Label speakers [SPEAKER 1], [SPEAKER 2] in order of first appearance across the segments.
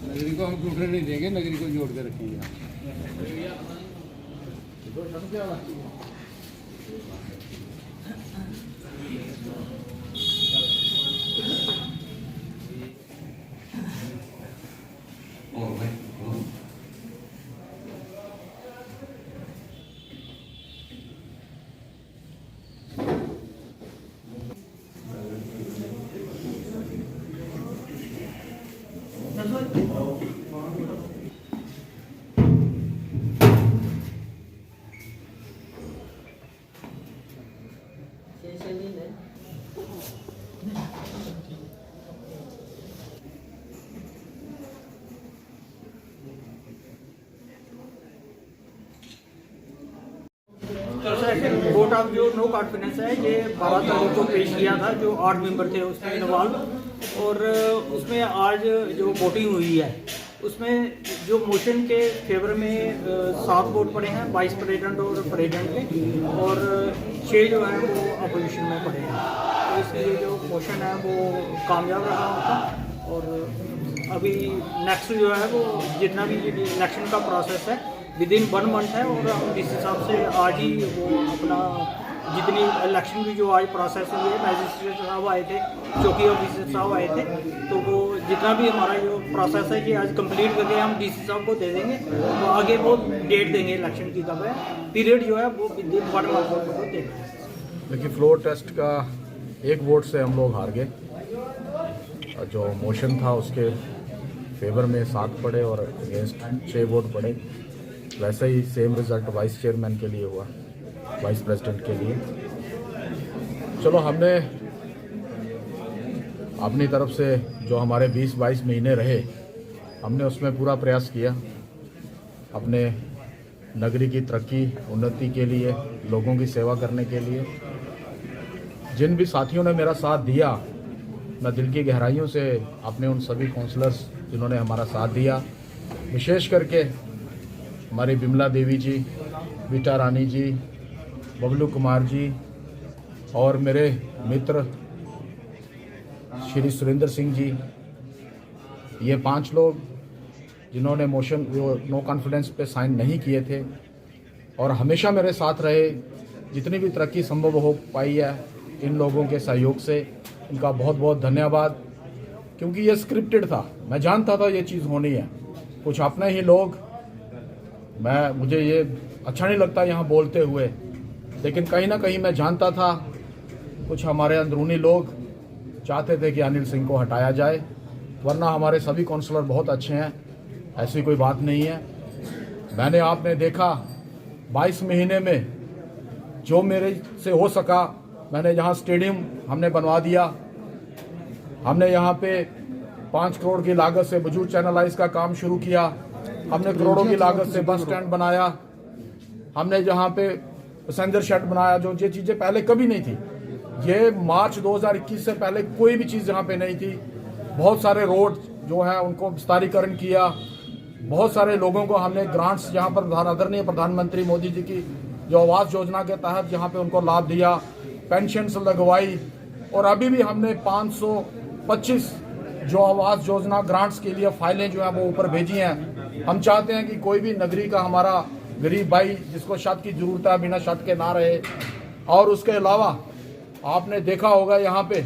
[SPEAKER 1] नगरी को हम टूटने नहीं देंगे, नगरी को जोड़ के रखेंगे।
[SPEAKER 2] वोट ऑफ जो नो कॉन्फिडेंस है ये 12 तारीख को पेश किया था, जो 8 मेंबर थे उसमें इन्वॉल्व, और उसमें आज जो वोटिंग हुई है उसमें जो मोशन के फेवर में 7 वोट पड़े हैं, वाइस प्रेसिडेंट और प्रेसिडेंट के, और 6 जो है वो अपोजिशन में पड़े हैं। तो इसलिए जो मोशन है वो कामयाब रहा होता। और अभी नेक्स्ट जो है वो जितना भी इलेक्शन का प्रोसेस है विद इन 1 मंथ है, और हम इस हिसाब से आज ही वो अपना जितनी इलेक्शन की जो आज प्रोसेस हुई है, मैजिस्ट्रेट साहब आए थे, चौकी ऑफिसर साहब आए थे, तो वो जितना भी हमारा जो प्रोसेस है कि आज कंप्लीट करके हम डीसी साहब को दे देंगे, तो आगे वो डेट देंगे इलेक्शन की, कब है पीरियड जो है वो विद इन 1 मंथ को देंगे।
[SPEAKER 3] देखिए, फ्लोर टेस्ट का 1 वोट से हम लोग हार गए। जो मोशन था उसके फेवर में 7 पड़े और अगेंस्ट 6 वोट पड़े। वैसे ही सेम रिजल्ट वाइस चेयरमैन के लिए हुआ, वाइस प्रेसिडेंट के लिए। चलो, हमने अपनी तरफ से जो हमारे 20-22 महीने रहे, हमने उसमें पूरा प्रयास किया अपने नगरी की तरक्की उन्नति के लिए, लोगों की सेवा करने के लिए। जिन भी साथियों ने मेरा साथ दिया, मैं दिल की गहराइयों से अपने उन सभी काउंसलर्स जिन्होंने हमारा साथ दिया, विशेष करके हमारी बिमला देवी जी, बीटा रानी जी, बबलू कुमार जी और मेरे मित्र श्री सुरेंद्र सिंह जी, ये 5 लोग जिन्होंने मोशन नो कॉन्फिडेंस पे साइन नहीं किए थे और हमेशा मेरे साथ रहे। जितनी भी तरक्की संभव हो पाई है इन लोगों के सहयोग से, इनका बहुत बहुत धन्यवाद। क्योंकि ये स्क्रिप्टेड था, मैं जानता था ये चीज़ होनी है। कुछ अपने ही लोग, मुझे ये अच्छा नहीं लगता यहाँ बोलते हुए, लेकिन कहीं ना कहीं मैं जानता था कुछ हमारे अंदरूनी लोग चाहते थे कि अनिल सिंह को हटाया जाए, वरना हमारे सभी काउंसलर बहुत अच्छे हैं, ऐसी कोई बात नहीं है। मैंने आपने देखा 22 महीने में जो मेरे से हो सका, मैंने यहाँ स्टेडियम हमने बनवा दिया, हमने यहाँ पे 5 करोड़ की लागत से वजूद चैनलाइज का काम शुरू किया, हमने करोड़ों की लागत से बस स्टैंड बनाया, हमने जहाँ पे पैसेंजर शेड बनाया, जो ये चीज़ें पहले कभी नहीं थी। ये मार्च 2021 से पहले कोई भी चीज़ यहाँ पे नहीं थी। बहुत सारे रोड जो है उनको विस्तारीकरण किया, बहुत सारे लोगों को हमने ग्रांट्स यहाँ पर आदरणीय प्रधानमंत्री मोदी जी की जो आवास योजना के तहत यहाँ पे उनको लाभ दिया, पेंशन लगवाई, और अभी भी हमने 525 जो आवास योजना ग्रांट्स के लिए फाइलें जो है वो ऊपर भेजी हैं। हम चाहते हैं कि कोई भी नगरी का हमारा गरीब भाई जिसको छत की जरूरत है बिना छत के ना रहे। और उसके अलावा आपने देखा होगा यहाँ पे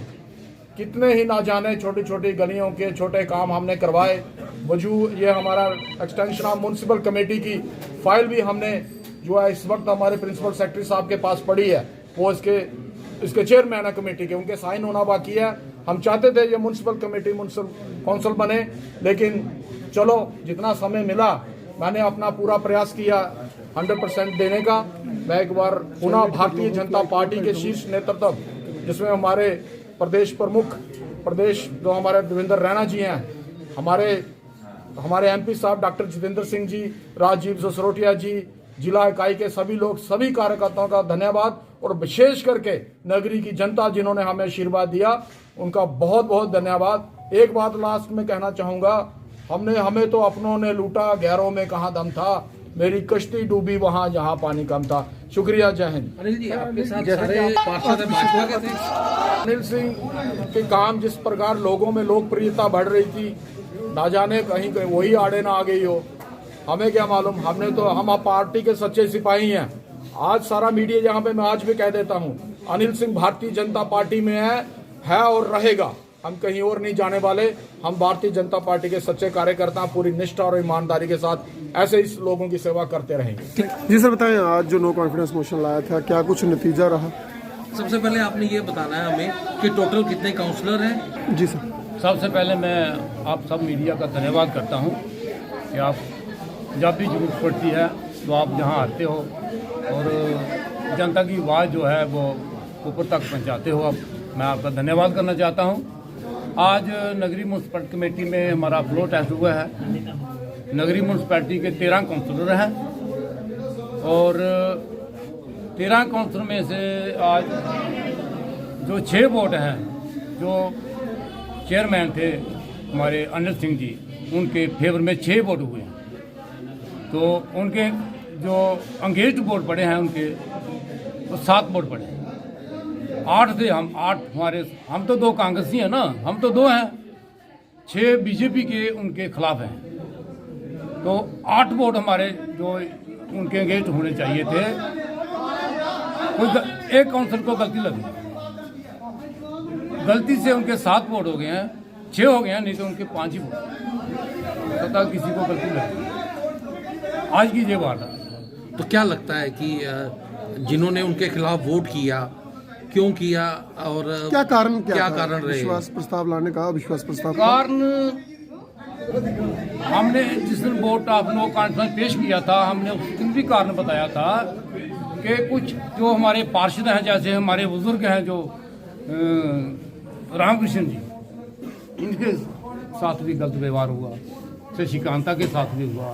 [SPEAKER 3] कितने ही ना जाने छोटी छोटी गलियों के छोटे काम हमने करवाए। वजूद ये हमारा एक्सटेंशन ऑफ म्यूनसिपल कमेटी की फाइल भी हमने जो है इस वक्त हमारे प्रिंसिपल सेक्रेटरी साहब के पास पड़ी है, वो इसके चेयरमैन है कमेटी के, उनके साइन होना बाकी है। हम चाहते थे ये म्यूनसिपल कमेटी म्यूनसिपल काउंसिल बने, लेकिन चलो जितना समय मिला मैंने अपना पूरा प्रयास किया 100% देने का। मैं एक बार पुनः भारतीय जनता पार्टी के शीर्ष नेतृत्व जिसमें हमारे प्रदेश प्रमुख जो हमारे देवेंद्र रैना जी हैं, हमारे एमपी साहब डॉक्टर जितेंद्र सिंह जी, राजीव जसरोटिया जी, जिला इकाई के सभी लोग, सभी कार्यकर्ताओं का धन्यवाद, और विशेष करके नगरी की जनता जिन्होंने हमें आशीर्वाद दिया उनका बहुत बहुत धन्यवाद। एक बात लास्ट में कहना चाहूँगा, हमें तो अपनों ने लूटा, गैरों में कहाँ दम था, मेरी कश्ती डूबी वहाँ जहाँ पानी कम था। शुक्रिया, जय हिंद।
[SPEAKER 1] अनिल जी, आपके साथ सारे पार्षद भाजपा के थे?
[SPEAKER 3] अनिल सिंह के काम जिस प्रकार लोगों में लोकप्रियता बढ़ रही थी, ना जाने कहीं वही आड़े ना आ गई हो, हमें क्या मालूम। हम पार्टी के सच्चे सिपाही हैं। आज सारा मीडिया यहाँ पे मैं आज भी कह देता हूँ, अनिल सिंह भारतीय जनता पार्टी में है और रहेगा। हम कहीं और नहीं जाने वाले। हम भारतीय जनता पार्टी के सच्चे कार्यकर्ता पूरी निष्ठा और ईमानदारी के साथ ऐसे इस लोगों की सेवा करते रहेंगे।
[SPEAKER 4] जी सर, बताएं आज जो नो कॉन्फिडेंस मोशन लाया था, क्या कुछ नतीजा रहा?
[SPEAKER 5] सबसे पहले आपने ये बताना है हमें कि टोटल कितने काउंसलर हैं।
[SPEAKER 4] जी सर।
[SPEAKER 1] सबसे पहले मैं आप सब मीडिया का धन्यवाद करता हूं कि आप जब भी जरूरत पड़ती है तो आप यहाँ आते हो और जनता की आवाज़ जो है वो ऊपर तक पहुँचाते हो। अब मैं आपका धन्यवाद करना चाहता हूँ। आज नगरी म्यूनसिपल कमेटी में हमारा फ्लो टेस्ट हुआ है। नगरी म्यूनसिपैलिटी के 13 काउंसलर हैं और 13 काउंसलर में से आज जो 6 वोट हैं, जो चेयरमैन थे हमारे अनिल सिंह जी, उनके फेवर में 6 वोट हुए हैं। तो उनके जो अंगेज्ड वोट पड़े हैं उनके वो 7 वोट पड़े हैं। 8 थे हम तो 2 कांग्रेसी हैं ना, हम तो 2 हैं, 6 बीजेपी के उनके खिलाफ हैं। तो 8 वोट हमारे जो उनके अंगेज्ड होने चाहिए थे, एक काउंसिल को गलती लगी, गलती से उनके 7 वोट हो गए हैं, 6 हो गए हैं, नहीं तो उनके 5 ही वोट। पता किसी को गलती लगी। आज की ये बात है।
[SPEAKER 5] तो क्या लगता है कि जिन्होंने उनके खिलाफ वोट किया, क्यों किया और
[SPEAKER 4] क्या कारण
[SPEAKER 5] रहे?
[SPEAKER 4] विश्वास प्रस्ताव लाने का, अविश्वास प्रस्ताव
[SPEAKER 1] कारण हमने जिस दिन वोट ऑफ नो कॉन्फिडेंस पेश किया था, हमने उस दिन भी कारण बताया था कि कुछ जो हमारे पार्षद हैं, जैसे हमारे बुजुर्ग हैं जो रामकृष्ण जी, इनके साथ भी गलत व्यवहार हुआ, शशिकांता के साथ भी हुआ,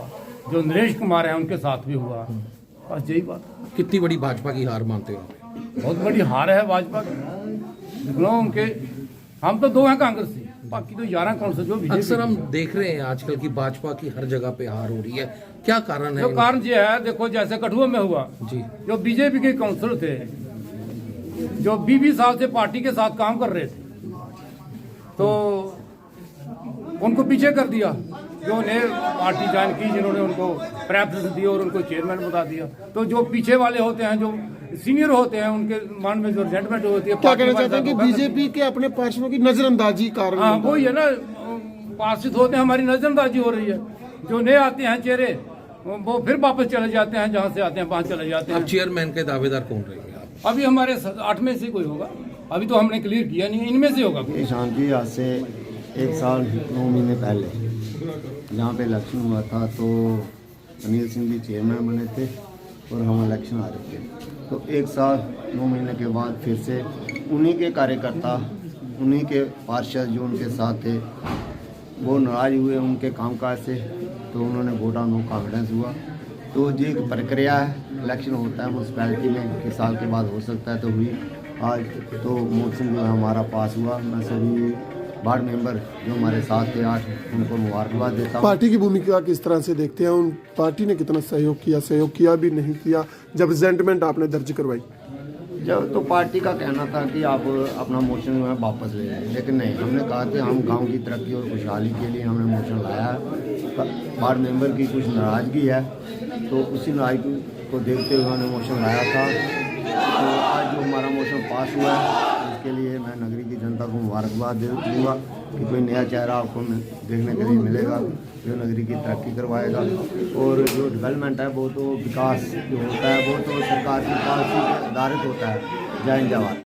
[SPEAKER 1] जो नरेश कुमार हैं उनके साथ भी हुआ। बस यही बात।
[SPEAKER 5] कितनी बड़ी भाजपा की हार मानते हो?
[SPEAKER 1] बहुत बड़ी हार है भाजपा की। उनके हम तो 2 हैं कांग्रेसी, बाकी तो 11 काउंसिल जो बीजेपी।
[SPEAKER 5] अक्सर हम देख रहे हैं आजकल की भाजपा की हर जगह पे हार हो रही है, क्या कारण है?
[SPEAKER 1] जो कारण ये है, देखो जैसे कठुआ में हुआ
[SPEAKER 5] जी,
[SPEAKER 1] जो बीजेपी के काउंसिलर थे जो 20 साल से पार्टी के साथ काम कर रहे थे, तो उनको पीछे कर दिया। जो ने पार्टी ज्वाइन की, जिन्होंने उनको प्रेफरेंस दी और उनको चेयरमैन बता दिया। तो जो पीछे वाले होते हैं, जो सीनियर होते हैं, उनके मन में जो रिजेंटमेंट होती है।
[SPEAKER 4] क्या कहना चाहते हैं कि बीजेपी के अपने पार्षदों की नजरअंदाजी कारण?
[SPEAKER 1] हाँ, वही है ना, पार्षद होते हैं, हमारी नजरअंदाजी हो रही है। जो नए आते हैं चेहरे, वो फिर वापस चले जाते हैं, जहाँ से आते हैं वहाँ चले जाते हैं।
[SPEAKER 5] अब चेयरमैन के दावेदार कौन रहेंगे?
[SPEAKER 1] अभी हमारे 8 में से कोई होगा, अभी तो हमने क्लियर किया नहीं, इनमें से होगा।
[SPEAKER 6] शांति आज से 1 साल 9 महीने पहले जहाँ पे इलेक्शन हुआ था, तो अनिल सिंह जी चेयरमैन बने थे और हम इलेक्शन आ रहे थे। तो 1 साल 9 महीने के बाद फिर से उन्हीं के कार्यकर्ता, उन्हीं के पार्षद जो उनके साथ थे, वो नाराज हुए उनके कामकाज से, तो उन्होंने वोट ऑफ नो कॉन्फिडेंस हुआ। तो ये एक प्रक्रिया है, इलेक्शन होता है म्यूनसिपैलिटी में, किस साल के बाद हो सकता है, तो हुई। आज तो मोशन जो है हमारा पास हुआ। मैं सभी वार्ड मेंबर जो हमारे साथ थे 8, उनको मुबारकबाद देता हूँ।
[SPEAKER 4] पार्टी की भूमिका किस तरह से देखते हैं? उन पार्टी ने कितना सहयोग किया भी नहीं किया जब रिजेंटमेंट आपने दर्ज करवाई?
[SPEAKER 6] जब तो पार्टी का कहना था कि आप अपना मोशन जो है वापस ले लें, लेकिन नहीं, हमने कहा कि हम गांव की तरक्की और खुशहाली के लिए हमने मोशन लाया है। वार्ड मेंबर की कुछ नाराज़गी है, तो उसी नाराज़गी को देखते हुए हमने मोशन लाया था। तो आज जो हमारा मोशन पास हुआ है, इसके लिए मैं नगरी की जनता को मुबारकबाद दूँगा कि कोई नया चेहरा आपको देखने के लिए मिलेगा जो नगरी की तरक्की करवाएगा। और जो डेवलपमेंट है, वो तो विकास जो होता है वो तो सरकार की पॉलिसी पे आधारित होता है। जय हिंद, जय भारत।